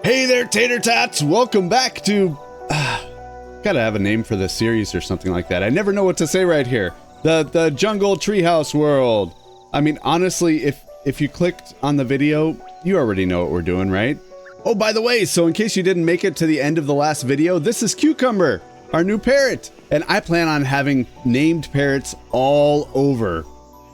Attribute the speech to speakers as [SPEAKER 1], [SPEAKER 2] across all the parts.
[SPEAKER 1] Hey there, Tater Tots! Welcome back to... gotta have a name for the series or something like that. I never know what to say right here. The Jungle Treehouse world. I mean, honestly, if you clicked on the video, you already know what we're doing, right? Oh, by the way, so in case you didn't make it to the end of the last video, this is Cucumber, our new parrot. And I plan on having named parrots all over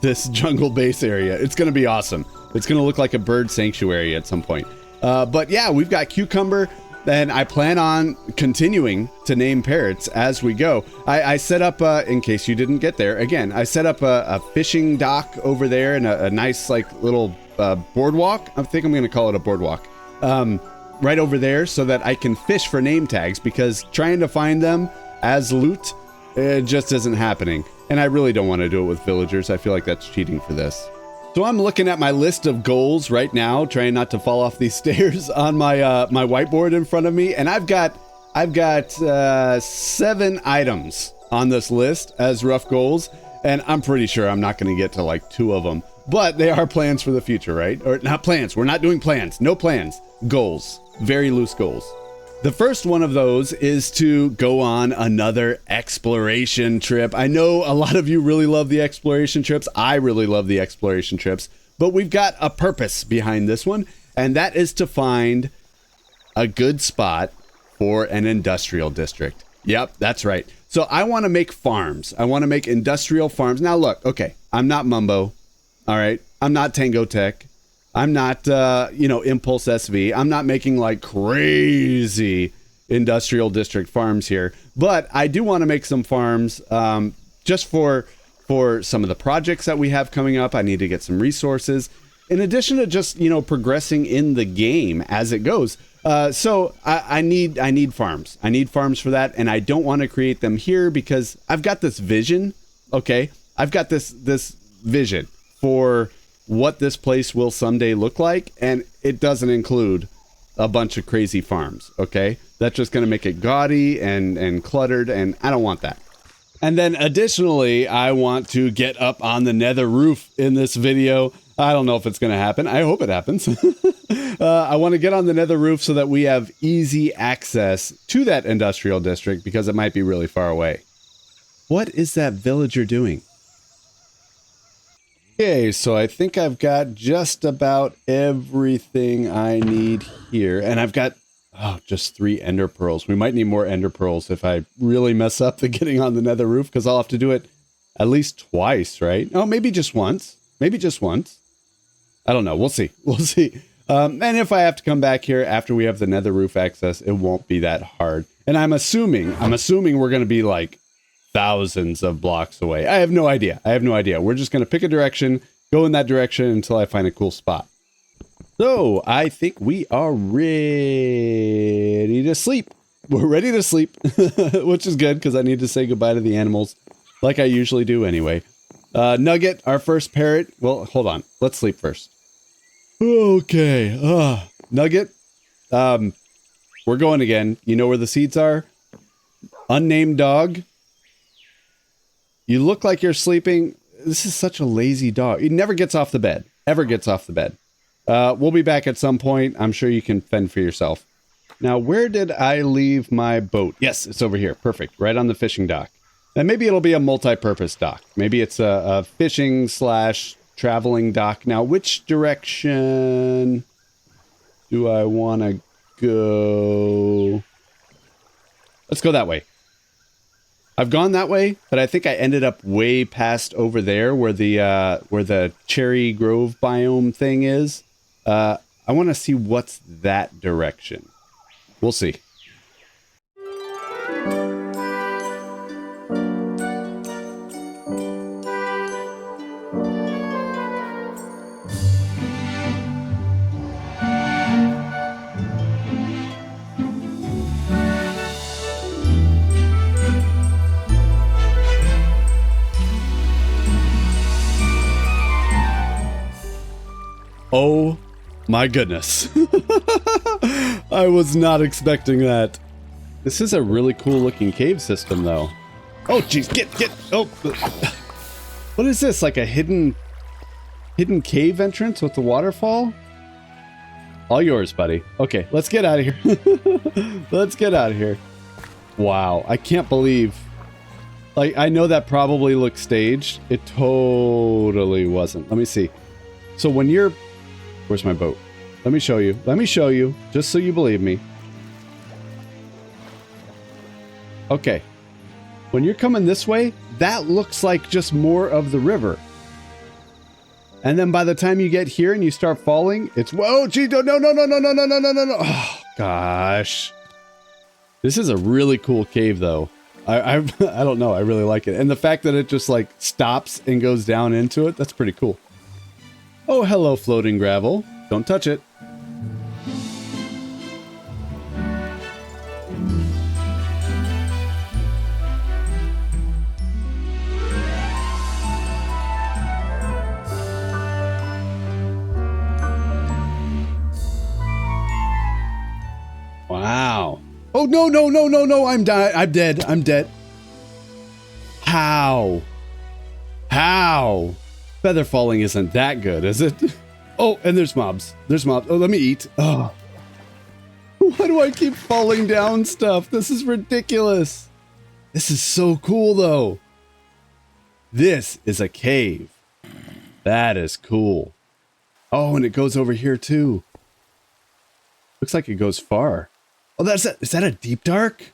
[SPEAKER 1] this jungle base area. It's gonna be awesome. It's gonna look like a bird sanctuary at some point. But yeah, we've got Cucumber, and I plan on continuing to name parrots as we go. I set up, in case you didn't get there, again, I set up a fishing dock over there and a nice like little boardwalk. I think I'm gonna call it a boardwalk. Right over there so that I can fish for name tags, because trying to find them as loot, it just isn't happening. And I really don't want to do it with villagers. I feel like that's cheating for this. So I'm looking at my list of goals right now, trying not to fall off these stairs on my my whiteboard in front of me, and I've got 7 items on this list as rough goals, and I'm pretty sure I'm not going to get to like 2 of them, but they are plans for the future, right? Or not plans. We're not doing plans. No plans. Goals. Very loose goals. The first one of those is to go on another exploration trip. I know a lot of you really love the exploration trips. I really love the exploration trips, but we've got a purpose behind this one, and that is to find a good spot for an industrial district. Yep, that's right. So I want to make farms. I want to make industrial farms. Now look, okay, I'm not Mumbo. All right. I'm not Tango Tech. I'm not, Impulse SV. I'm not making like crazy industrial district farms here, but I do want to make some farms just for some of the projects that we have coming up. I need to get some resources in addition to just, progressing in the game as it goes. So I need farms. I need farms for that. And I don't want to create them here because I've got this vision. Okay. I've got this vision for what this place will someday look like, and it doesn't include a bunch of crazy farms, okay? That's just going to make it gaudy and cluttered, and I don't want that. And then additionally, I want to get up on the nether roof in this video. I don't know if it's going to happen. I hope it happens. I want to get on the nether roof so that we have easy access to that industrial district, because it might be really far away. What is that villager doing? Okay, so I think I've got just about everything I need here. And I've got, just 3 ender pearls. We might need more ender pearls if I really mess up the getting on the nether roof, because I'll have to do it at least twice, right? Oh, maybe just once. Maybe just once. I don't know. We'll see. We'll see. And if I have to come back here after we have the nether roof access, it won't be that hard. And I'm assuming we're going to be like thousands of blocks away. I have no idea. We're just going to pick a direction, go in that direction until I find a cool spot. So I think we are ready to sleep. We're ready to sleep, which is good because I need to say goodbye to the animals like I usually do anyway. Nugget, our first parrot. Well, hold on. Let's sleep first. Okay. Nugget, we're going again. You know where the seeds are? Unnamed dog. You look like you're sleeping. This is such a lazy dog. He never gets off the bed. Ever gets off the bed. We'll be back at some point. I'm sure you can fend for yourself. Now, where did I leave my boat? Yes, it's over here. Perfect. Right on the fishing dock. And maybe it'll be a multi-purpose dock. Maybe it's a fishing / traveling dock. Now, which direction do I want to go? Let's go that way. I've gone that way, but I think I ended up way past over there where the Cherry Grove biome thing is. I want to see what's that direction. We'll see. Oh my goodness. I was not expecting that. This is a really cool looking cave system though. Oh jeez, get, oh. What is this, like a hidden cave entrance with the waterfall? All yours, buddy. Okay, let's get out of here. Let's get out of here. Wow, I can't believe... Like, I know that probably looked staged. It totally wasn't. Let me see. So when you're... Where's my boat? Let me show you. Let me show you, just so you believe me. Okay. When you're coming this way, that looks like just more of the river. And then by the time you get here and you start falling, it's... Whoa, gee, no, no, no, no, no, no, no, no, no, no. Oh, gosh. This is a really cool cave, though. I don't know. I really like it. And the fact that it just like stops and goes down into it, that's pretty cool. Oh, hello, floating gravel. Don't touch it. Wow. Oh, no, no, no, no, no. I'm dead. I'm dead. I'm dead. How? How? Feather falling isn't that good, is it? Oh, and there's mobs. There's mobs. Oh, let me eat. Oh. Why do I keep falling down stuff? This is ridiculous. This is so cool, though. This is a cave. That is cool. Oh, and it goes over here, too. Looks like it goes far. Oh, is that a deep dark?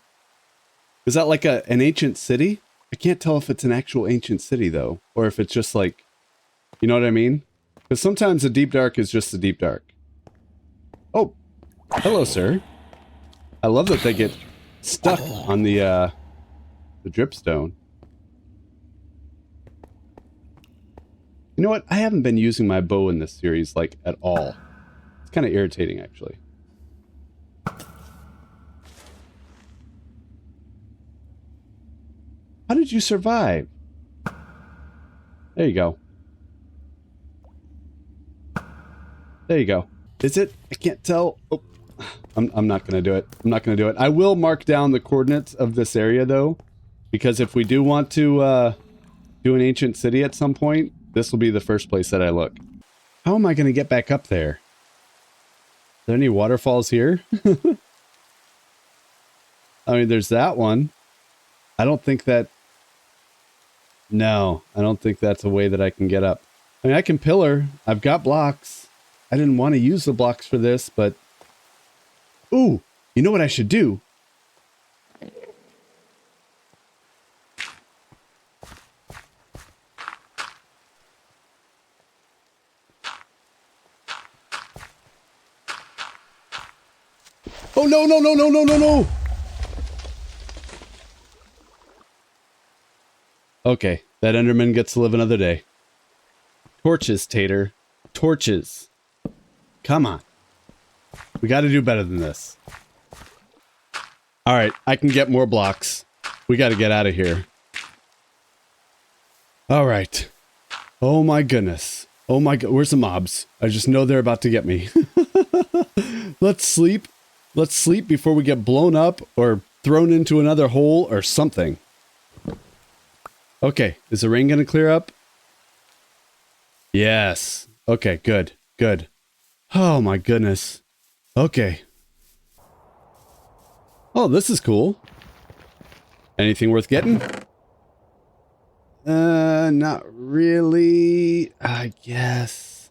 [SPEAKER 1] Is that like an ancient city? I can't tell if it's an actual ancient city, though. Or if it's just like, you know what I mean? Because sometimes a deep dark is just a deep dark. Oh, hello, sir. I love that they get stuck on the dripstone. You know what? I haven't been using my bow in this series, like, at all. It's kind of irritating, actually. How did you survive? There you go. There you go. Is it? I can't tell. Oh, I'm not going to do it. I'm not going to do it. I will mark down the coordinates of this area, though, because if we do want to do an ancient city at some point, this will be the first place that I look. How am I going to get back up there? Are there any waterfalls here? I mean, there's that one. I don't think that... No, I don't think that's a way that I can get up. I mean, I can pillar. I've got blocks. I didn't want to use the blocks for this, but... Ooh, you know what I should do? Oh, no, no, no, no, no, no, no! Okay, that Enderman gets to live another day. Torches, Tater. Torches. Come on. We gotta do better than this. Alright, I can get more blocks. We gotta get out of here. Alright. Oh my goodness. Oh my god, where's the mobs? I just know they're about to get me. Let's sleep. Let's sleep before we get blown up or thrown into another hole or something. Okay, is the rain gonna clear up? Yes. Okay, good, good. Oh my goodness. Okay. Oh, this is cool. Anything worth getting? Not really, I guess.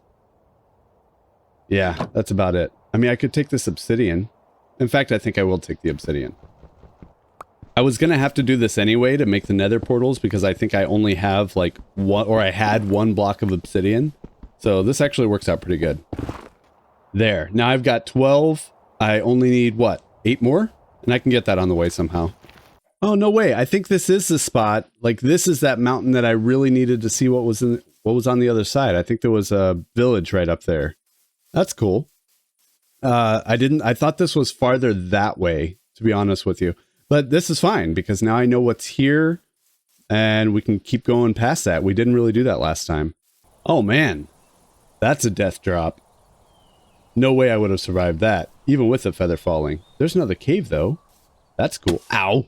[SPEAKER 1] Yeah, that's about it. I mean, I could take this obsidian. In fact, I think I will take the obsidian. I was gonna have to do this anyway to make the nether portals because I think I only have like one, or I had one block of obsidian. So this actually works out pretty good. There. Now I've got 12. I only need, what, 8 more? And I can get that on the way somehow. Oh, no way. I think this is the spot. Like, this is that mountain that I really needed to see what was on the other side. I think there was a village right up there. That's cool. I thought this was farther that way, to be honest with you. But this is fine, because now I know what's here, and we can keep going past that. We didn't really do that last time. Oh, man. That's a death drop. No way I would have survived that, even with the feather falling. There's another cave, though. That's cool. Ow.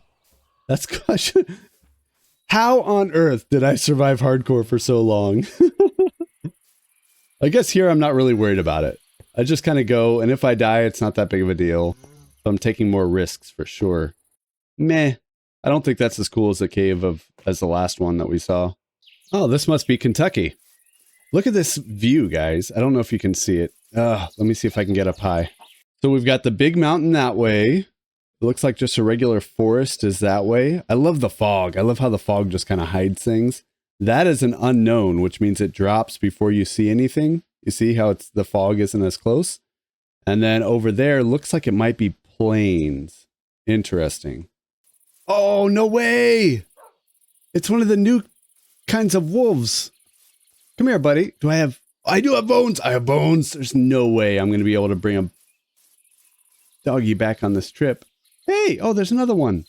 [SPEAKER 1] That's gosh. How on earth did I survive hardcore for so long? I guess here I'm not really worried about it. I just kind of go, and if I die, it's not that big of a deal. So I'm taking more risks for sure. Meh. I don't think that's as cool as the cave as the last one that we saw. Oh, this must be Kentucky. Look at this view, guys. I don't know if you can see it. Let me see if I can get up high. So we've got the big mountain that way. It looks like just a regular forest is that way. I love the fog. I love how the fog just kind of hides things. That is an unknown, which means it drops before you see anything. You see how the fog isn't as close? And then over there, looks like it might be plains. Interesting. Oh, no way! It's one of the new kinds of wolves. Come here, buddy. I do have bones. I have bones. There's no way I'm going to be able to bring a doggy back on this trip. Hey, oh, there's another one.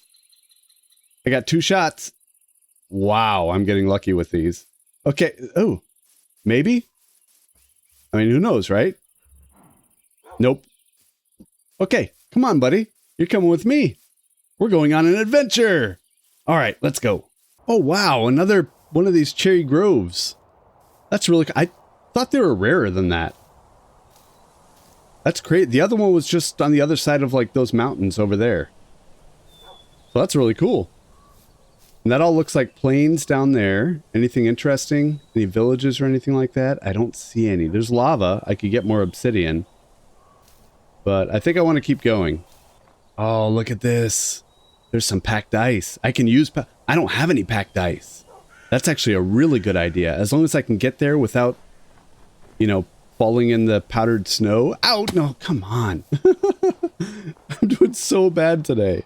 [SPEAKER 1] I got 2 shots. Wow, I'm getting lucky with these. Okay. Oh, maybe? I mean, who knows, right? Nope. Okay, come on, buddy. You're coming with me. We're going on an adventure. All right, let's go. Oh, wow, another one of these cherry groves. That's really... I thought they were rarer than that. That's great. The other one was just on the other side of, like, those mountains over there. So that's really cool. And that all looks like plains down there. Anything interesting? Any villages or anything like that? I don't see any. There's lava. I could get more obsidian. But I think I want to keep going. Oh, look at this. There's some packed ice. I can use... I don't have any packed ice. That's actually a really good idea. As long as I can get there without, you know, falling in the powdered snow. Ow! No, come on. I'm doing so bad today.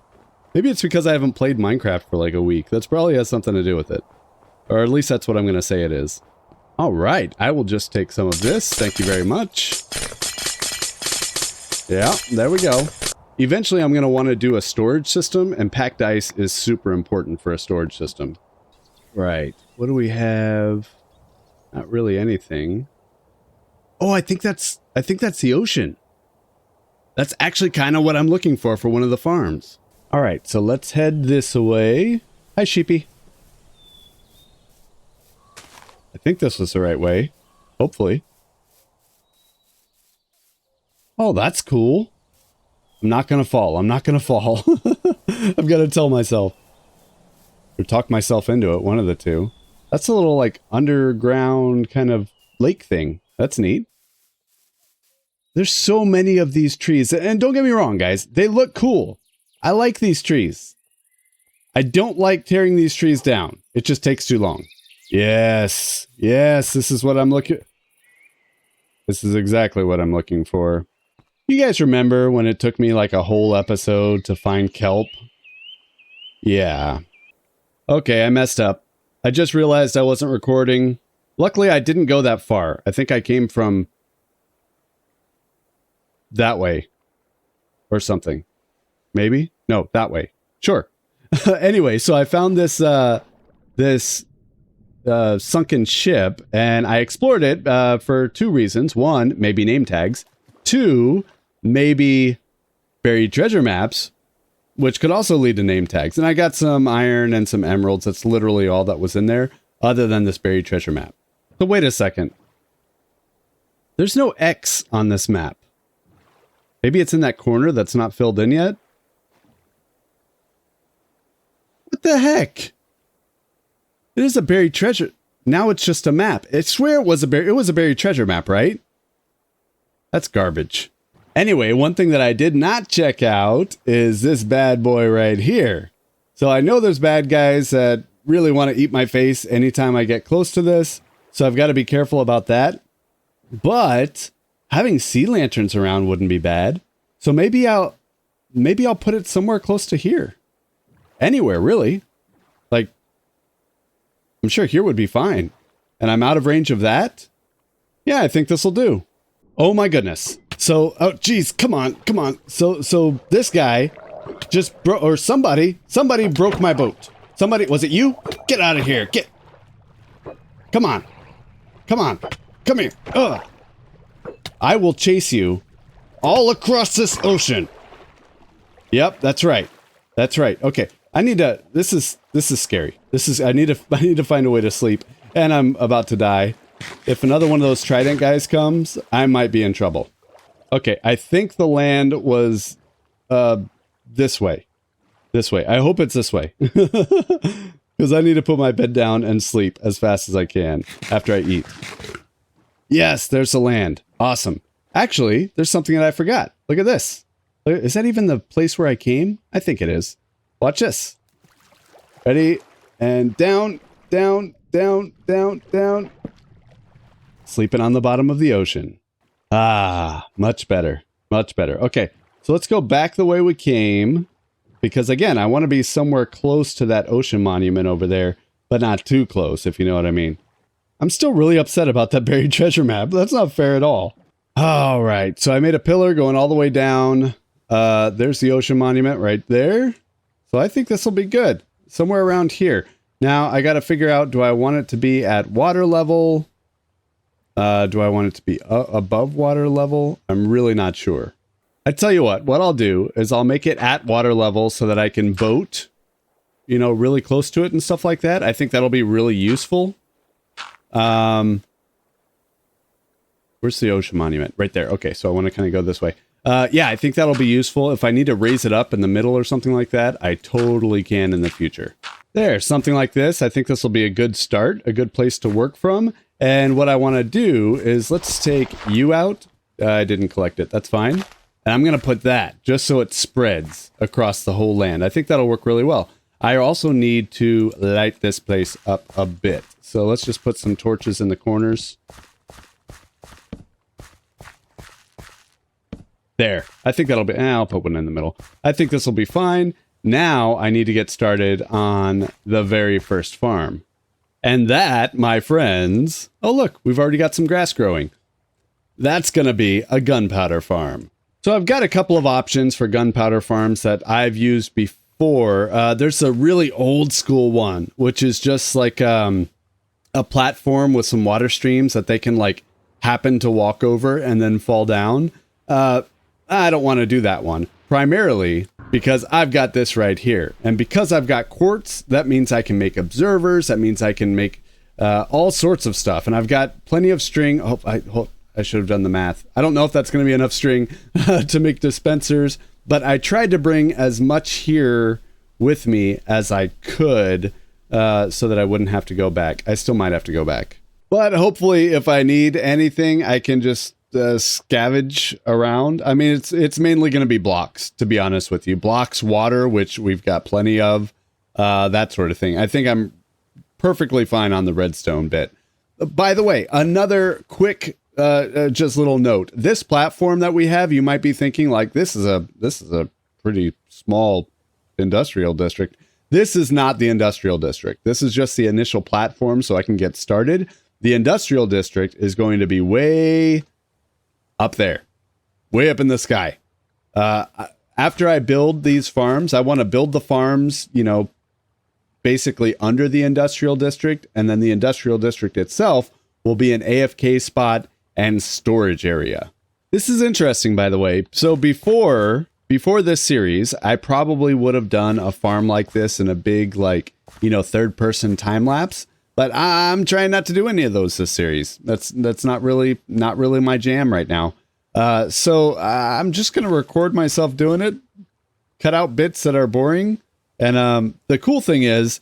[SPEAKER 1] Maybe it's because I haven't played Minecraft for like a week. That's probably has something to do with it. Or at least that's what I'm going to say it is. All right. I will just take some of this. Thank you very much. Yeah, there we go. Eventually, I'm going to want to do a storage system, and packed ice is super important for a storage system. Right. What do we have? Not really anything. Oh, I think that's the ocean. That's actually kind of what I'm looking for one of the farms. All right, so let's head this way. Hi, sheepy. I think this was the right way. Hopefully. Oh, that's cool. I'm not going to fall. I'm not going to fall. I've got to tell myself. Or talk myself into it, one of the two. That's a little, like, underground kind of lake thing. That's neat. There's so many of these trees. And don't get me wrong, guys. They look cool. I like these trees. I don't like tearing these trees down. It just takes too long. Yes. Yes, this is what I'm looking... This is exactly what I'm looking for. You guys remember when it took me like a whole episode to find kelp? Yeah. Okay, I messed up. I just realized I wasn't recording. Luckily, I didn't go that far. I think I came from that way or something. Maybe? No, that way. Sure. Anyway, so I found this sunken ship, and I explored it for 2 reasons. 1, maybe name tags. 2, maybe buried treasure maps, which could also lead to name tags. And I got some iron and some emeralds. That's literally all that was in there, other than this buried treasure map. So wait a second. There's no X on this map. Maybe it's in that corner that's not filled in yet? What the heck? It is a buried treasure. Now it's just a map. I swear it was a buried treasure map, right? That's garbage. Anyway, one thing that I did not check out is this bad boy right here. So I know there's bad guys that really want to eat my face anytime I get close to this. So I've got to be careful about that. But having sea lanterns around wouldn't be bad. So maybe I'll put it somewhere close to here. Anywhere, really. Like, I'm sure here would be fine. And I'm out of range of that? Yeah, I think this will do. Oh my goodness. So, oh geez, come on. So this guy just broke, or somebody broke my boat. Somebody, was it you? Get out of here. Come on. Come here. Ugh. I will chase you all across this ocean. Yep, that's right. Okay. This is scary. I need to find a way to sleep, and I'm about to die. If another one of those trident guys comes, I might be in trouble. Okay, I think the land was this way. This way. I hope it's this way. Because I need to put my bed down and sleep as fast as I can after I eat. Yes, there's the land. Awesome. Actually, there's something that I forgot. Look at this. Is that even the place where I came? I think it is. Watch this. Ready? And down, down, down, down, down. Sleeping on the bottom of the ocean. Ah, much better. Much better. Okay, so let's go back the way we came. Because again, I want to be somewhere close to that ocean monument over there, but not too close, if you know what I mean. I'm still really upset about that buried treasure map. That's not fair at all. All right, so I made a pillar going all the way down. There's the ocean monument right there. So I think this will be good. Somewhere around here. Now, I got to figure out, do I want it to be at water level? Do I want it to be above water level? I'm really not sure. I tell you what I'll do is I'll make it at water level so that I can boat, you know, really close to it and stuff like that. I think that'll be really useful. Where's the ocean monument? Right there. Okay, so I want to kind of go this way. Yeah, I think that'll be useful. If I need to raise it up in the middle or something like that, I totally can in the future. There, something like this. I think this will be a good start, a good place to work from. And what I want to do is let's take you out. I didn't collect it. That's fine. And I'm going to put that just so it spreads across the whole land. I think that'll work really well. I also need to light this place up a bit. So let's just put some torches in the corners. There. I think that'll be... I'll put one in the middle. I think this will be fine. Now I need to get started on the very first farm. And that, my friends... Oh, look. We've already got some grass growing. That's going to be a gunpowder farm. So I've got a couple of options for gunpowder farms that I've used before. There's a really old school one, which is just like a platform with some water streams that they can like happen to walk over and then fall down. I don't want to do that one, primarily because I've got this right here. And because I've got quartz, that means I can make observers. That means I can make all sorts of stuff. And I've got plenty of string. I should have done the math. I don't know if that's going to be enough string to make dispensers, but I tried to bring as much here with me as I could so that I wouldn't have to go back. I still might have to go back. But hopefully if I need anything, I can just scavenge around. I mean, it's mainly going to be blocks, to be honest with you. Blocks, water, which we've got plenty of, that sort of thing. I think I'm perfectly fine on the redstone bit. By the way, another quick just little note. This platform that we have, you might be thinking like this is a pretty small industrial district. This is not the industrial district. This is just the initial platform so I can get started. The industrial district is going to be way up there, way up in the sky. After I build these farms, I want to build the farms, you know, basically under the industrial district, and then the industrial district itself will be an AFK spot and storage area. This is interesting, by the way. So before this series, I probably would have done a farm like this in a big, like, you know, third-person time lapse. But I'm trying not to do any of those this series. That's not really my jam right now. So I'm just gonna record myself doing it, cut out bits that are boring. And the cool thing is,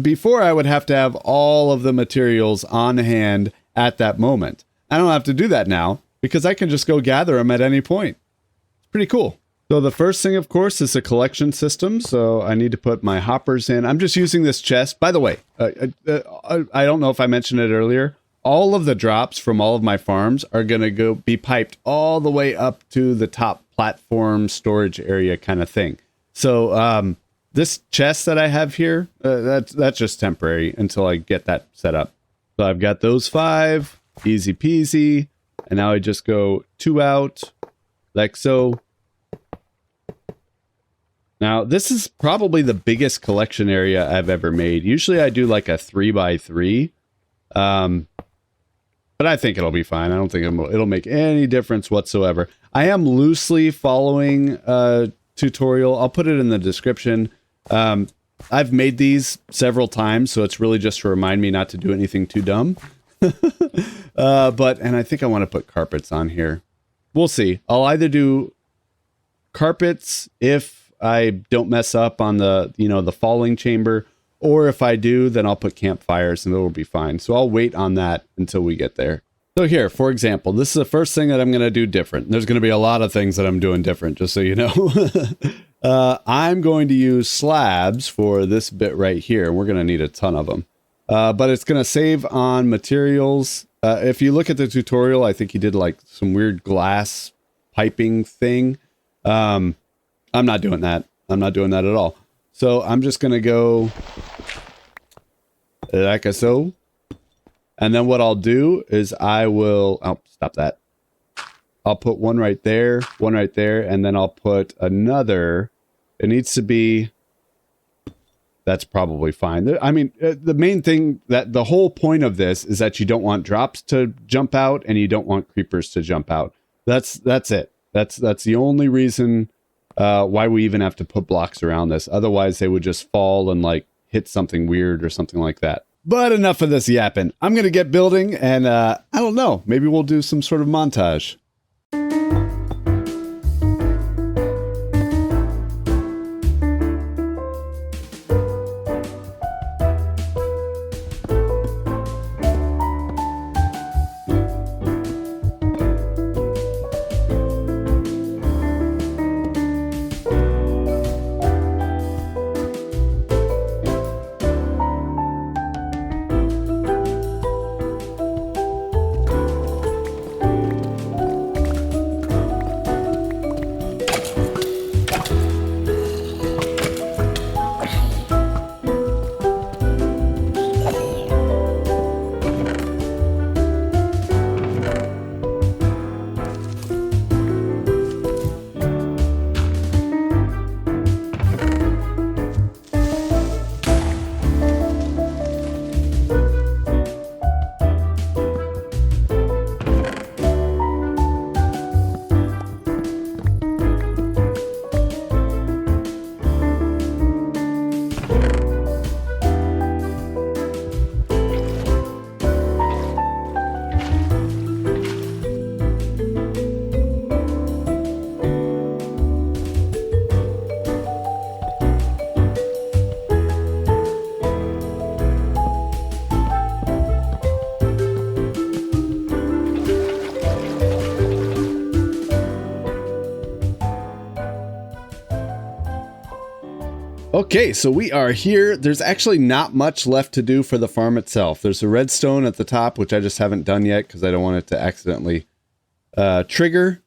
[SPEAKER 1] before I would have to have all of the materials on hand at that moment. I don't have to do that now because I can just go gather them at any point. It's pretty cool. So the first thing, of course, is a collection system. So I need to put my hoppers in. I'm just using this chest. By the way, I don't know if I mentioned it earlier. All of the drops from all of my farms are going to be piped all the way up to the top platform storage area kind of thing. So this chest that I have here, that's just temporary until I get that set up. So I've got those 5. Easy peasy. And now I just go 2 out, like so. Now, this is probably the biggest collection area I've ever made. Usually I do like a 3x3. But I think it'll be fine. I don't think it'll make any difference whatsoever. I am loosely following a tutorial. I'll put it in the description. I've made these several times, so it's really just to remind me not to do anything too dumb. And I think I want to put carpets on here. we'll see. I'll either do carpets if I don't mess up on the, the falling chamber, or if I do, then I'll put campfires and it'll be fine. So I'll wait on that until we get there. So here, for example, this is the first thing that I'm going to do different. There's going to be a lot of things that I'm doing different, just so you know. I'm going to use slabs for this bit right here. We're going to need a ton of them. But it's going to save on materials. If you look at the tutorial, I think he did like some weird glass piping thing. I'm not doing that. I'm not doing that at all. So I'm just going to go like so. And then what I'll do is I will, oh, stop that. I'll put one right there, and then I'll put another. It needs to be, that's probably fine. I mean, the main thing, that the whole point of this is that you don't want drops to jump out and you don't want creepers to jump out. That's it. That's the only reason why we even have to put blocks around this. Otherwise, they would just fall and like hit something weird or something like that. But enough of this yapping. I'm going to get building and I don't know, maybe we'll do some sort of montage. Okay, so we are here. There's actually not much left to do for the farm itself. There's a redstone at the top, which I just haven't done yet because I don't want it to accidentally trigger.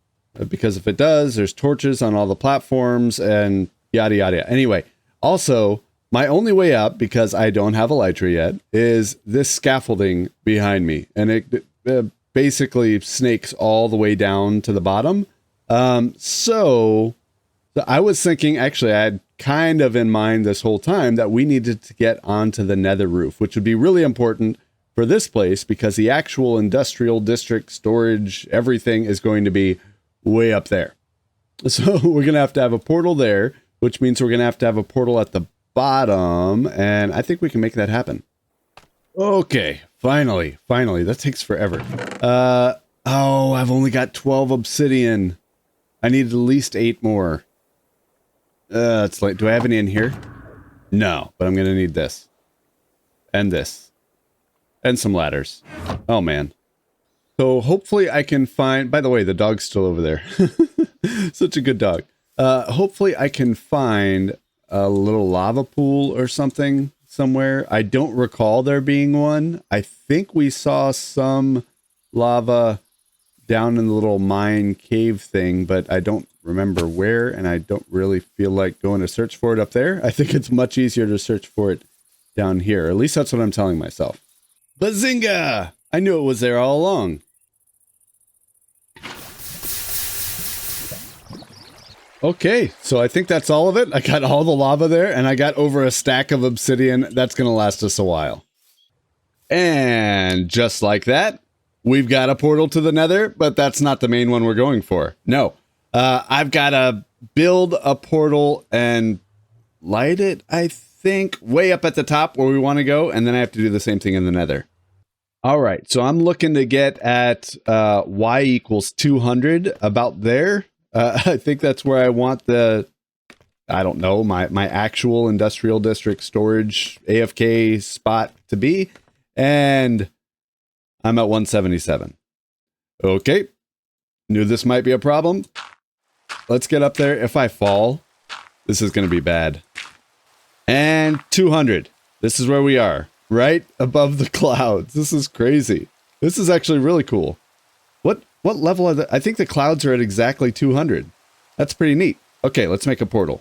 [SPEAKER 1] Because if it does, there's torches on all the platforms and yada yada. Anyway, also, my only way up, because I don't have Elytra yet, is this scaffolding behind me. And it basically snakes all the way down to the bottom. So I was thinking, actually, I had kind of in mind this whole time that we needed to get onto the nether roof, which would be really important for this place because the actual industrial district storage, everything is going to be way up there. So we're going to have a portal there, which means we're going to have a portal at the bottom. And I think we can make that happen. Okay, finally, that takes forever. Oh, I've only got 12 obsidian. I need at least 8 more. It's like, do I have any in here? No, but I'm going to need this. And this. And some ladders. Oh, man. So hopefully I can find... By the way, the dog's still over there. Such a good dog. Hopefully I can find a little lava pool or something somewhere. I don't recall there being one. I think we saw some lava down in the little mine cave thing, but I don't remember where, and I don't really feel like going to search for it up there. I think it's much easier to search for it down here. At least that's what I'm telling myself. Bazinga! I knew it was there all along. Okay, so I think that's all of it. I got all the lava there, and I got over a stack of obsidian. That's going to last us a while. And just like that, we've got a portal to the nether, but that's not the main one we're going for. No. I've got to build a portal and light it, I think, way up at the top where we want to go, and then I have to do the same thing in the nether. All right, so I'm looking to get at y equals 200, about there. I think that's where I want the, I don't know, my actual industrial district storage AFK spot to be. And I'm at 177. Okay, knew this might be a problem. Let's get up there. If I fall, this is going to be bad. And 200. This is where we are. Right above the clouds. This is crazy. This is actually really cool. What level are the, I think the clouds are at exactly 200. That's pretty neat. Okay, let's make a portal.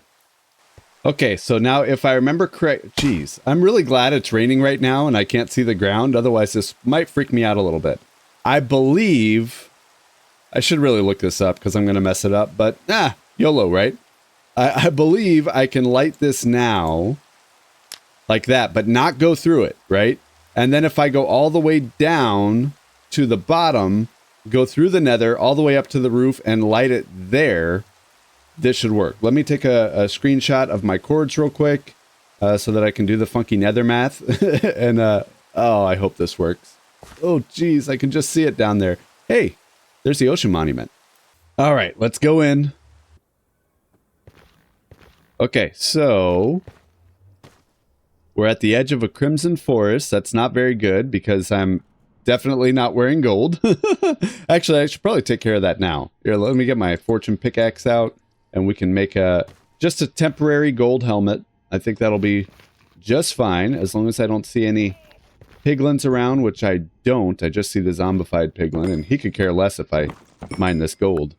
[SPEAKER 1] Okay, so now if I remember correct, geez, I'm really glad it's raining right now and I can't see the ground. Otherwise, this might freak me out a little bit. I believe, I should really look this up because I'm going to mess it up, but YOLO, right? I believe I can light this now. Like that, but not go through it, right? And then if I go all the way down to the bottom, go through the nether, all the way up to the roof and light it there, this should work. Let me take a screenshot of my cords real quick so that I can do the funky nether math. And, oh, I hope this works. Oh, geez, I can just see it down there. Hey, there's the ocean monument. All right, let's go in. Okay, so we're at the edge of a crimson forest. That's not very good because I'm definitely not wearing gold. Actually, I should probably take care of that now. Here, let me get my fortune pickaxe out and we can make just a temporary gold helmet. I think that'll be just fine as long as I don't see any piglins around, which I don't. I just see the zombified piglin and he could care less if I mine this gold.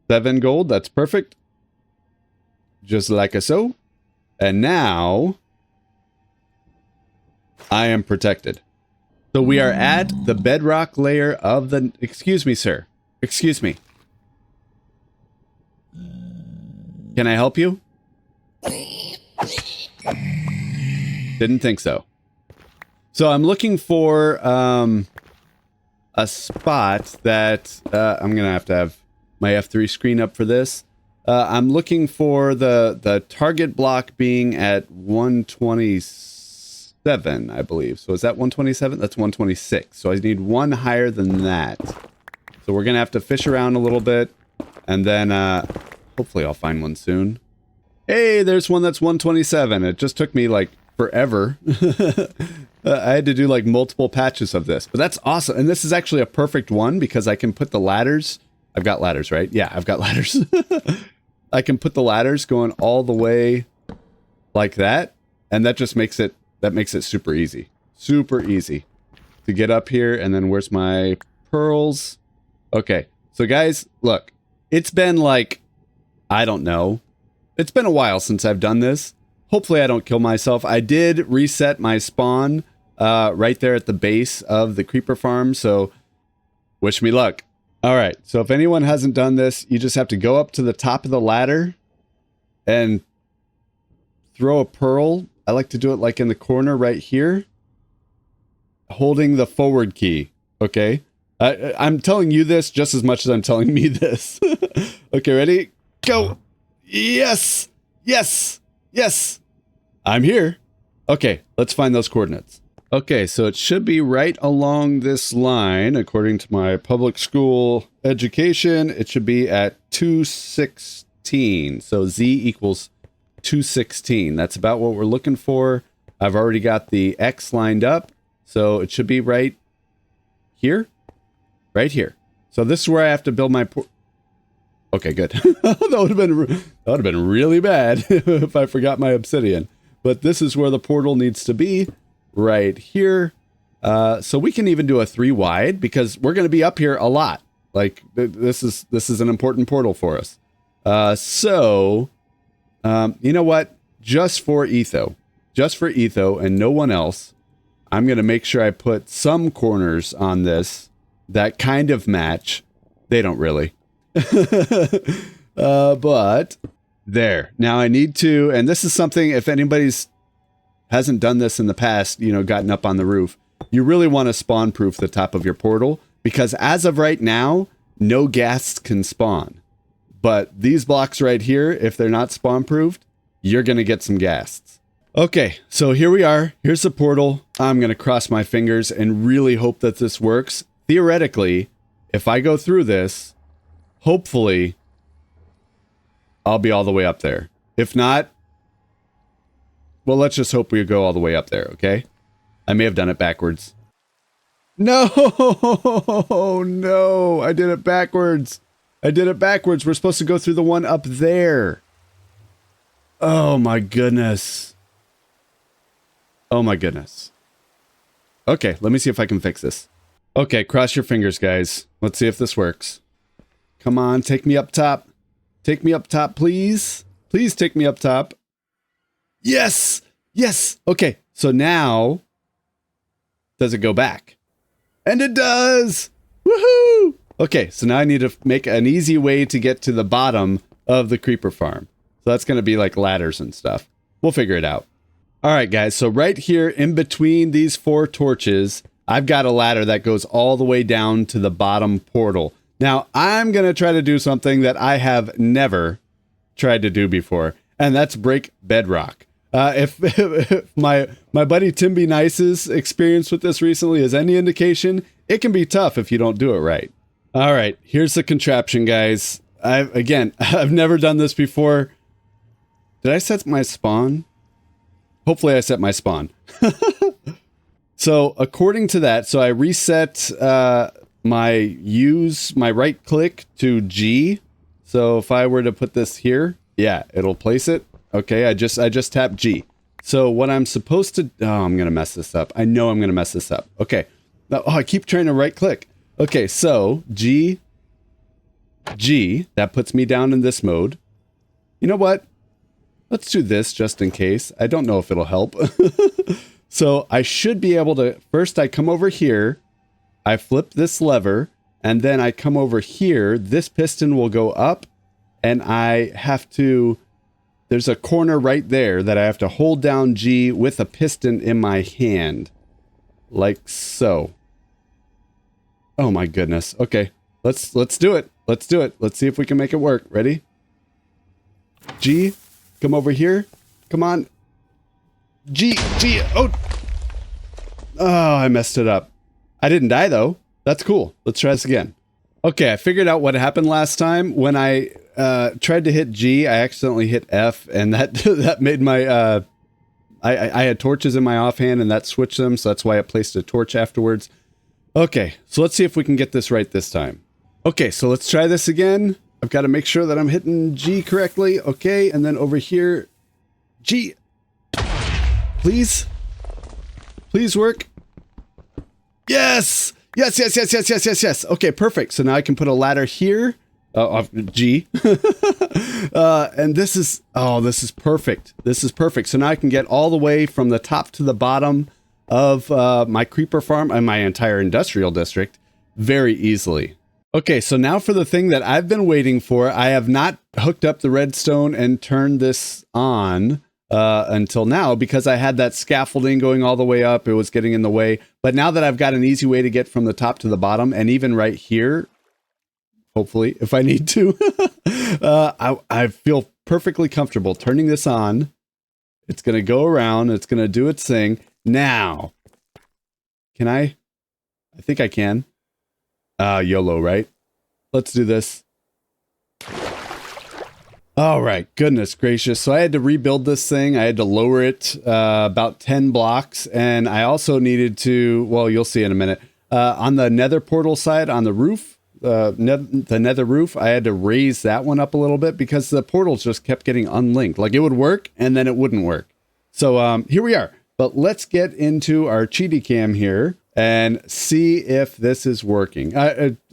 [SPEAKER 1] 7 gold, that's perfect. Just like a so. And now I am protected. So we are at the bedrock layer of the... Excuse me, sir. Excuse me. Can I help you? Didn't think so. So I'm looking for a spot that... I'm going to have my F3 screen up for this. I'm looking for the target block being at 127, I believe. So is that 127? That's 126. So I need one higher than that. So we're going to have to fish around a little bit. And then hopefully I'll find one soon. Hey, there's one that's 127. It just took me like forever. I had to do like multiple patches of this. But that's awesome. And this is actually a perfect one because I can put the ladders. I've got ladders, right? Yeah, I've got ladders. I can put the ladders going all the way like that, and that just makes it super easy. Super easy to get up here. And then where's my pearls? Okay. So guys, look, it's been like, I don't know. It's been a while since I've done this. Hopefully I don't kill myself. I did reset my spawn right there at the base of the creeper farm. So wish me luck. All right, so if anyone hasn't done this, you just have to go up to the top of the ladder and throw a pearl. I like to do it like in the corner right here, holding the forward key, okay? I'm telling you this just as much as I'm telling me this. Okay, ready? Go! Yes! Yes! Yes! I'm here. Okay, let's find those coordinates. Okay, so it should be right along this line. According to my public school education, it should be at 216. So Z equals 216. That's about what we're looking for. I've already got the X lined up. So it should be right here. Right here. So this is where I have to build my... Okay, good. That would have been really bad if I forgot my obsidian. But this is where the portal needs to be. Right here. So we can even do a 3 wide because we're going to be up here a lot. Like this is an important portal for us. You know what? Just for Etho and no one else, I'm going to make sure I put some corners on this that kind of match. They don't really. But there. Now I need to, and this is something, if anybody's hasn't done this in the past, you know, gotten up on the roof, you really want to spawn proof the top of your portal because as of right now, no ghasts can spawn. But these blocks right here, if they're not spawn proofed, you're going to get some ghasts. Okay, so here we are. Here's the portal. I'm going to cross my fingers and really hope that this works. Theoretically, if I go through this, hopefully, I'll be all the way up there. If not, well, let's just hope we go all the way up there, okay? I may have done it backwards. No, no, I did it backwards. I did it backwards. We're supposed to go through the one up there. Oh my goodness. Oh my goodness. Okay, let me see if I can fix this. Okay, cross your fingers, guys. Let's see if this works. Come on, take me up top. Take me up top, please. Please take me up top. Yes! Yes! Okay, so now, does it go back? And it does! Woohoo! Okay, so now I need to make an easy way to get to the bottom of the creeper farm. So that's going to be like ladders and stuff. We'll figure it out. All right, guys, so right here in between these 4 torches, I've got a ladder that goes all the way down to the bottom portal. Now, I'm going to try to do something that I have never tried to do before, and that's break bedrock. If my buddy Tim B. Nice's experience with this recently is any indication, it can be tough if you don't do it right. All right, here's the contraption, guys. I've never done this before. Did I set my spawn? Hopefully I set my spawn. So according to that, so I reset my right click to G. So if I were to put this here, yeah, it'll place it. Okay, I just tapped G. So what I'm supposed to, oh, I'm gonna mess this up. I know I'm gonna mess this up. Okay. Oh, I keep trying to right click. Okay, so G, that puts me down in this mode. You know what? Let's do this just in case. I don't know if it'll help. So I should be able to, first I come over here, I flip this lever, and then I come over here. This piston will go up, and I have to, there's a corner right there that I have to hold down G with a piston in my hand. Like so. Oh my goodness. Okay, let's do it. Let's do it. Let's see if we can make it work. Ready? G. Come over here. Come on. G. Oh, I messed it up. I didn't die, though. That's cool. Let's try this again. Okay, I figured out what happened last time. When I tried to hit G, I accidentally hit F, and that made my... I had torches in my offhand, and that switched them, so that's why I placed a torch afterwards. Okay, so let's see if we can get this right this time. Okay, so let's try this again. I've got to make sure that I'm hitting G correctly. Okay, and then over here, G. Please? Please work. Yes! Yes. Okay, perfect. So now I can put a ladder here. G. And this is perfect. This is perfect. So now I can get all the way from the top to the bottom of my creeper farm and my entire industrial district very easily. Okay, so now for the thing that I've been waiting for. I have not hooked up the redstone and turned this on until now because I had that scaffolding going all the way up. It was getting in the way. But now that I've got an easy way to get from the top to the bottom, and even right here, hopefully, if I need to, I feel perfectly comfortable turning this on. It's going to go around. It's going to do its thing. Now, can I think I can. YOLO, right? Let's do this. All right, goodness gracious. So I had to rebuild this thing. I had to lower it about 10 blocks. And I also needed to, well, you'll see in a minute, on the nether portal side, on the roof, the nether roof, I had to raise that one up a little bit because the portals just kept getting unlinked. Like it would work and then it wouldn't work. So here we are. But let's get into our cheaty cam here and see if this is working.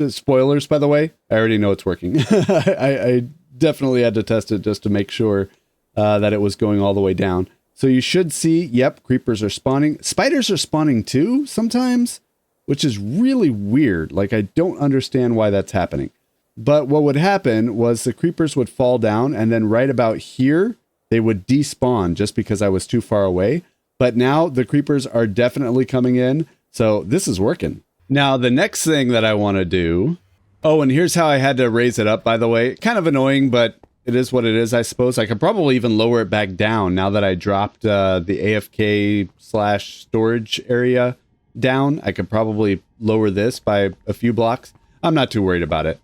[SPEAKER 1] Spoilers, by the way, I already know it's working. I definitely had to test it just to make sure that it was going all the way down. So you should see, yep, creepers are spawning. Spiders are spawning too sometimes, which is really weird. Like, I don't understand why that's happening. But what would happen was the creepers would fall down, and then right about here, they would despawn just because I was too far away. But now the creepers are definitely coming in. So this is working. Now, the next thing that I want to do... Oh, and here's how I had to raise it up, by the way. Kind of annoying, but it is what it is, I suppose. I could probably even lower it back down now that I dropped the AFK / storage area down. I could probably lower this by a few blocks. I'm not too worried about it.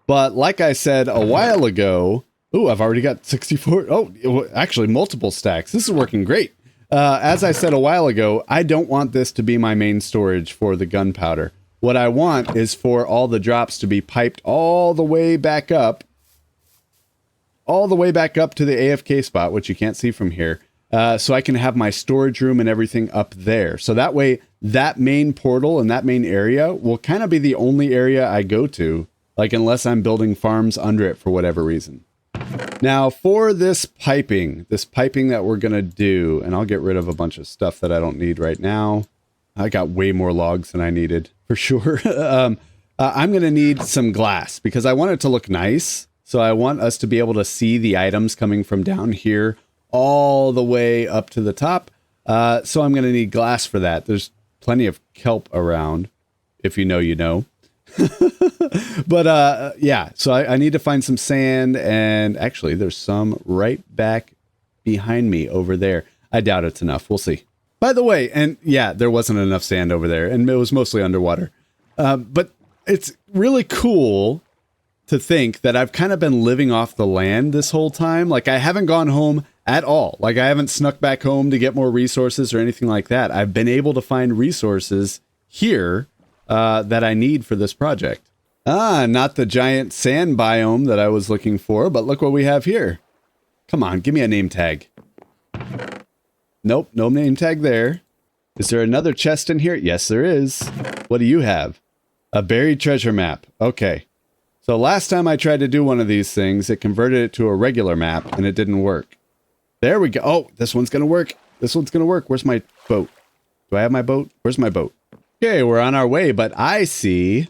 [SPEAKER 1] But like I said a while ago, ooh, I've already got 64. Oh, actually multiple stacks. This is working great. As I said a while ago, I don't want this to be my main storage for the gunpowder. What I want is for all the drops to be piped all the way back up. All the way back up to the AFK spot, which you can't see from here. So I can have my storage room and everything up there. So that way, that main portal and that main area will kind of be the only area I go to. Like, unless I'm building farms under it for whatever reason. Now, for this piping that we're going to do, and I'll get rid of a bunch of stuff that I don't need right now. I got way more logs than I needed, for sure. I'm going to need some glass because I want it to look nice. So I want us to be able to see the items coming from down here all the way up to the top. So I'm going to need glass for that. There's plenty of kelp around. If you know, you know. But yeah, so I need to find some sand, and actually there's some right back behind me over there. I doubt it's enough. We'll see. By the way, and yeah, there wasn't enough sand over there, and it was mostly underwater. But it's really cool to think that I've kind of been living off the land this whole time. Like, I haven't gone home at all. Like, I haven't snuck back home to get more resources or anything like that. I've been able to find resources here that I need for this project. Not the giant sand biome that I was looking for, but look what we have here. Come on, give me a name tag. Nope, no name tag there. Is there another chest in here? Yes, there is. What do you have? A buried treasure map. Okay. So last time I tried to do one of these things, it converted it to a regular map, and it didn't work. There we go. Oh, this one's going to work. This one's going to work. Where's my boat? Do I have my boat? Where's my boat? Okay, we're on our way, but I see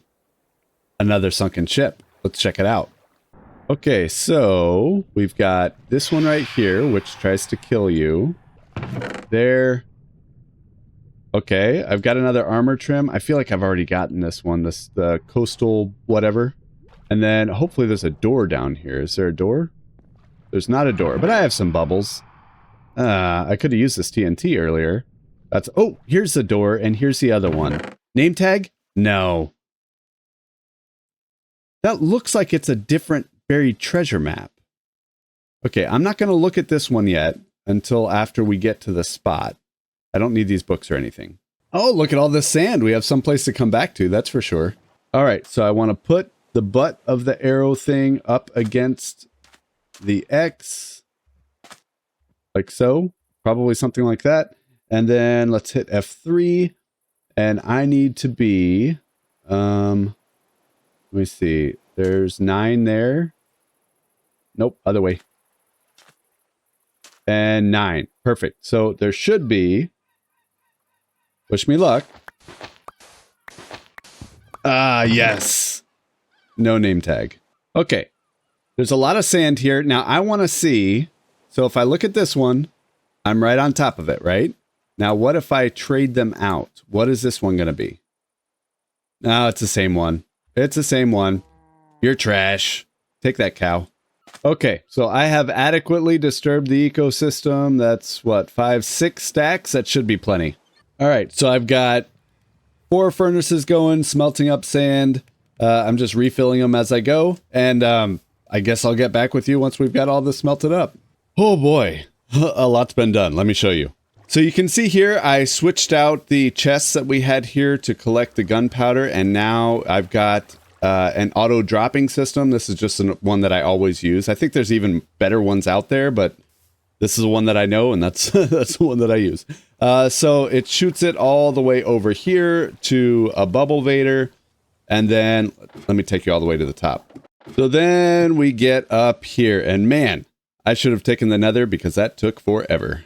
[SPEAKER 1] another sunken ship. Let's check it out. Okay, so we've got this one right here, which tries to kill you. There. Okay, I've got another armor trim. I feel like I've already gotten this one, the coastal whatever. And then hopefully there's a door down here. Is there a door? There's not a door, but I have some bubbles. I could have used this TNT earlier. That's, oh, here's the door, and here's the other one. Name tag? No. That looks like it's a different buried treasure map. Okay, I'm not going to look at this one yet until after we get to the spot. I don't need these books or anything. Oh, look at all this sand. We have some place to come back to, that's for sure. All right, so I want to put the butt of the arrow thing up against the X. Like so. Probably something like that. And then let's hit F3, and I need to be, let me see, there's 9 there. Nope, other way. And 9, perfect. So there should be, wish me luck. Yes. No name tag. Okay, there's a lot of sand here. Now I want to see, so if I look at this one, I'm right on top of it, right? Now, what if I trade them out? What is this one going to be? No, it's the same one. It's the same one. You're trash. Take that, cow. Okay, so I have adequately disturbed the ecosystem. That's what, 5, 6 stacks? That should be plenty. All right, so I've got 4 furnaces going, smelting up sand. I'm just refilling them as I go. And I guess I'll get back with you once we've got all this smelted up. Oh boy, a lot's been done. Let me show you. So you can see here, I switched out the chests that we had here to collect the gunpowder, and now I've got an auto dropping system. This is just one that I always use. I think there's even better ones out there, but this is the one that I know, and that's that's the one that I use. So it shoots it all the way over here to a bubble vader, and then let me take you all the way to the top. So then we get up here, and man, I should have taken the nether because that took forever.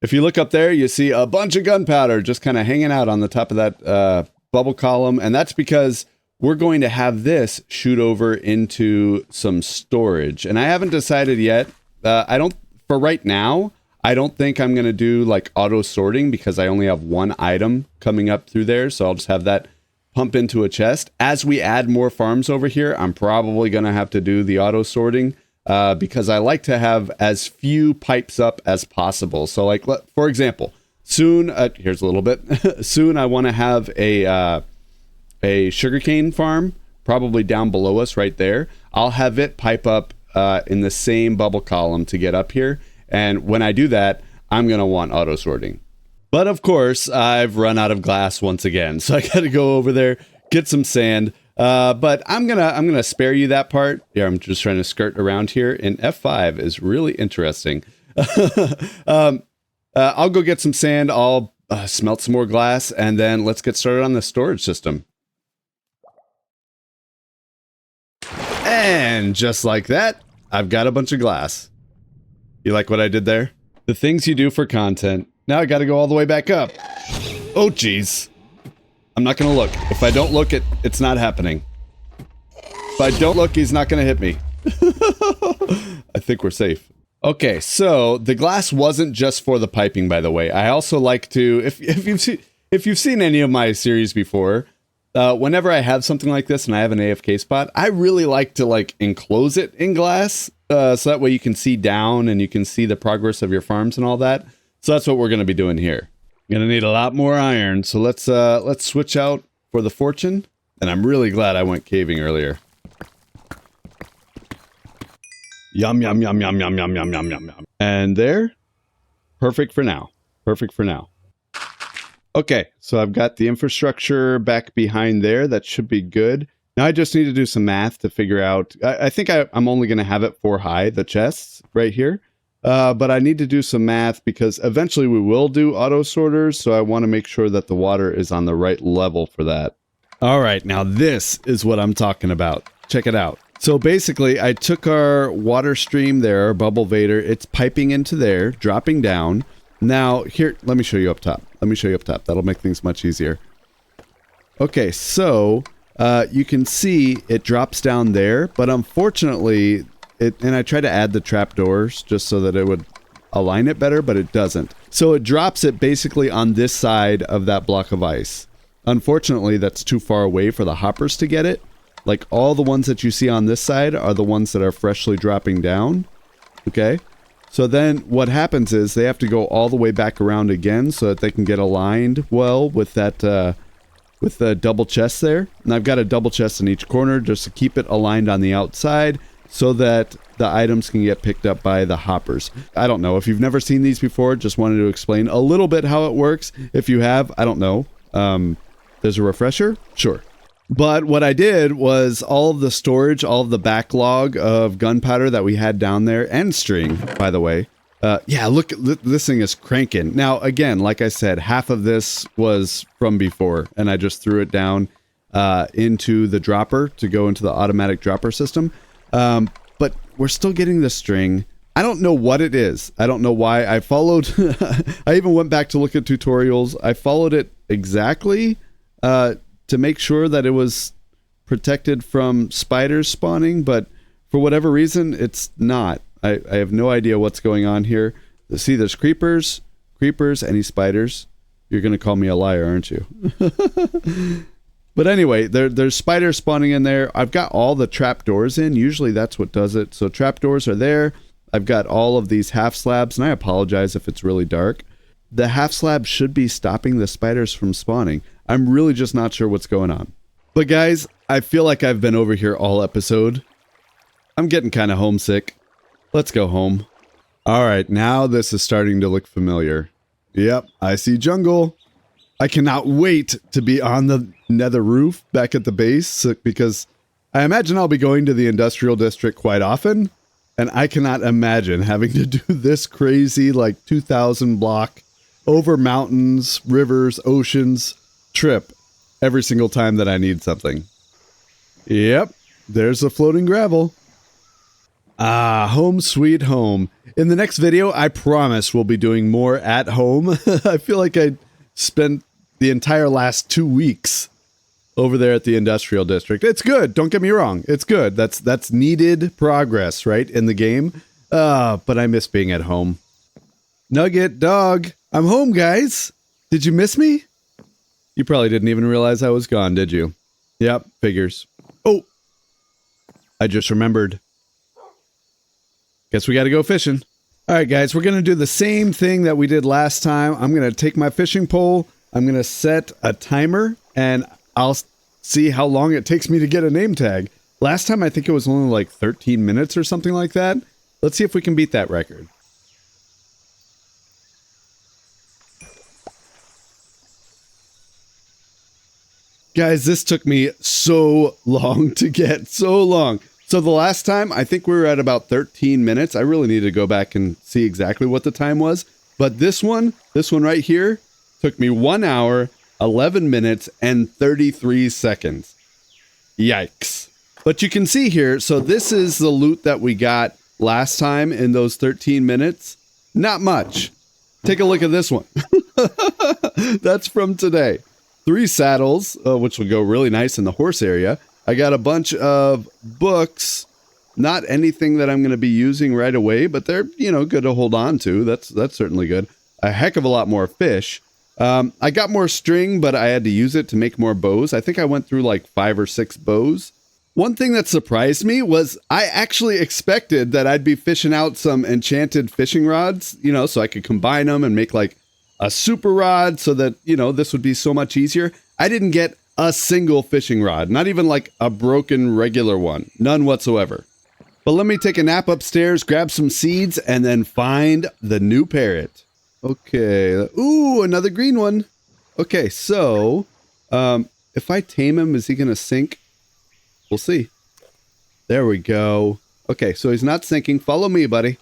[SPEAKER 1] If you look up there, you see a bunch of gunpowder just kind of hanging out on the top of that bubble column. And that's because we're going to have this shoot over into some storage. And I haven't decided yet. For right now, I don't think I'm going to do like auto sorting because I only have one item coming up through there. So I'll just have that pump into a chest. As we add more farms over here, I'm probably going to have to do the auto sorting because I like to have as few pipes up as possible. So like, for example, soon, here's a little bit, soon I want to have a sugarcane farm, probably down below us right there. I'll have it pipe up in the same bubble column to get up here. And when I do that, I'm going to want auto sorting. But of course, I've run out of glass once again. So I got to go over there, get some sand. But I'm gonna spare you that part. Yeah, I'm just trying to skirt around here. And F5 is really interesting. I'll go get some sand. I'll smelt some more glass, and then let's get started on the storage system. And just like that, I've got a bunch of glass. You like what I did there? The things you do for content. Now I gotta go all the way back up. Oh, geez. I'm not gonna look. If I don't look, it's not happening. If I don't look, he's not gonna hit me. I think we're safe. Okay, so the glass wasn't just for the piping, by the way. I also like to, if you've seen any of my series before, whenever I have something like this and I have an AFK spot, I really like to enclose it in glass, so that way you can see down and you can see the progress of your farms and all that. So that's what we're going to be doing here. Gonna need a lot more iron, so let's switch out for the fortune. And I'm really glad I went caving earlier. Yum yum yum yum yum yum yum yum yum yum. And there, perfect for now. Perfect for now. Okay, so I've got the infrastructure back behind there. That should be good. Now I just need to do some math to figure out. I think I'm only going to have it 4 high, the chests right here. But I need to do some math because eventually we will do auto sorters. So I want to make sure that the water is on the right level for that. All right, now this is what I'm talking about. Check it out. So basically I took our water stream there, our bubble vader. It's piping into there, dropping down. Now here, let me show you up top. That'll make things much easier. Okay, so you can see it drops down there, but unfortunately, and I try to add the trapdoors just so that it would align it better, but it doesn't. So it drops it basically on this side of that block of ice. Unfortunately, that's too far away for the hoppers to get it. Like all the ones that you see on this side are the ones that are freshly dropping down. Okay. So then what happens is they have to go all the way back around again so that they can get aligned well with that, with the double chest there. And I've got a double chest in each corner just to keep it aligned on the outside, so that the items can get picked up by the hoppers. I don't know. If you've never seen these before, just wanted to explain a little bit how it works. If you have, I don't know. There's a refresher? Sure. But what I did was all of the storage, all of the backlog of gunpowder that we had down there, and string, by the way. Yeah, look, this thing is cranking. Now, again, like I said, half of this was from before, and I just threw it down into the dropper to go into the automatic dropper system. But we're still getting the string. I don't know what it is. I don't know why. I followed, I even went back to look at tutorials. I followed it exactly to make sure that it was protected from spiders spawning, but for whatever reason, it's not. I have no idea what's going on here. See, there's creepers, any spiders. You're going to call me a liar, aren't you? But anyway, there's spiders spawning in there. I've got all the trapdoors in. Usually that's what does it. So trapdoors are there. I've got all of these half slabs, and I apologize if it's really dark. The half slab should be stopping the spiders from spawning. I'm really just not sure what's going on. But guys, I feel like I've been over here all episode. I'm getting kind of homesick. Let's go home. All right, now this is starting to look familiar. Yep, I see jungle. I cannot wait to be on the nether roof back at the base because I imagine I'll be going to the industrial district quite often, and I cannot imagine having to do this crazy 2,000 block over mountains, rivers, oceans trip every single time that I need something. Yep, there's the floating gravel. Ah, home sweet home. In the next video, I promise we'll be doing more at home. I feel like I spent the entire last 2 weeks over there at the industrial district. It's good. Don't get me wrong. It's good. That's needed progress, right, in the game. But I miss being at home. Nugget, dog. I'm home, guys. Did you miss me? You probably didn't even realize I was gone, did you? Yep, figures. Oh! I just remembered. Guess we gotta go fishing. Alright guys, we're gonna do the same thing that we did last time. I'm gonna take my fishing pole, I'm gonna set a timer, and I'll see how long it takes me to get a name tag. Last time I think it was only like 13 minutes or something like that. Let's see if we can beat that record. Guys, this took me so long to get, so long. So the last time, I think we were at about 13 minutes. I really need to go back and see exactly what the time was. But this one right here, took me 1 hour, 11 minutes, and 33 seconds. Yikes. But you can see here, so this is the loot that we got last time in those 13 minutes. Not much. Take a look at this one. That's from today. 3 saddles, which will go really nice in the horse area. I got a bunch of books, not anything that I'm going to be using right away, but they're, you know, good to hold on to. That's certainly good. A heck of a lot more fish. I got more string, but I had to use it to make more bows. I think I went through like 5 or 6 bows. One thing that surprised me was I actually expected that I'd be fishing out some enchanted fishing rods, you know, so I could combine them and make like a super rod so that, you know, this would be so much easier. I didn't get a single fishing rod, not even like a broken regular one, none whatsoever. But let me take a nap upstairs, grab some seeds, and then find the new parrot. Okay, ooh, another green one. Okay, so if I tame him, is he gonna sink? We'll see. There we go. Okay, so he's not sinking. Follow me, buddy.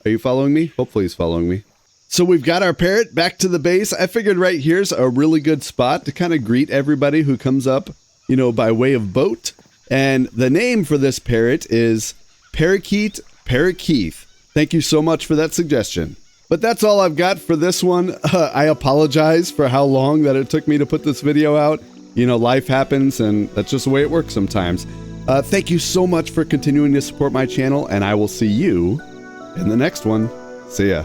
[SPEAKER 1] Are you following me? Hopefully he's following me. So we've got our parrot back to the base. I figured right here's a really good spot to kind of greet everybody who comes up, you know, by way of boat. And the name for this parrot is Parakeet Parakeeth. Thank you so much for that suggestion. But that's all I've got for this one. I apologize for how long that it took me to put this video out. You know, life happens and that's just the way it works sometimes. Thank you so much for continuing to support my channel, and I will see you in the next one. See ya.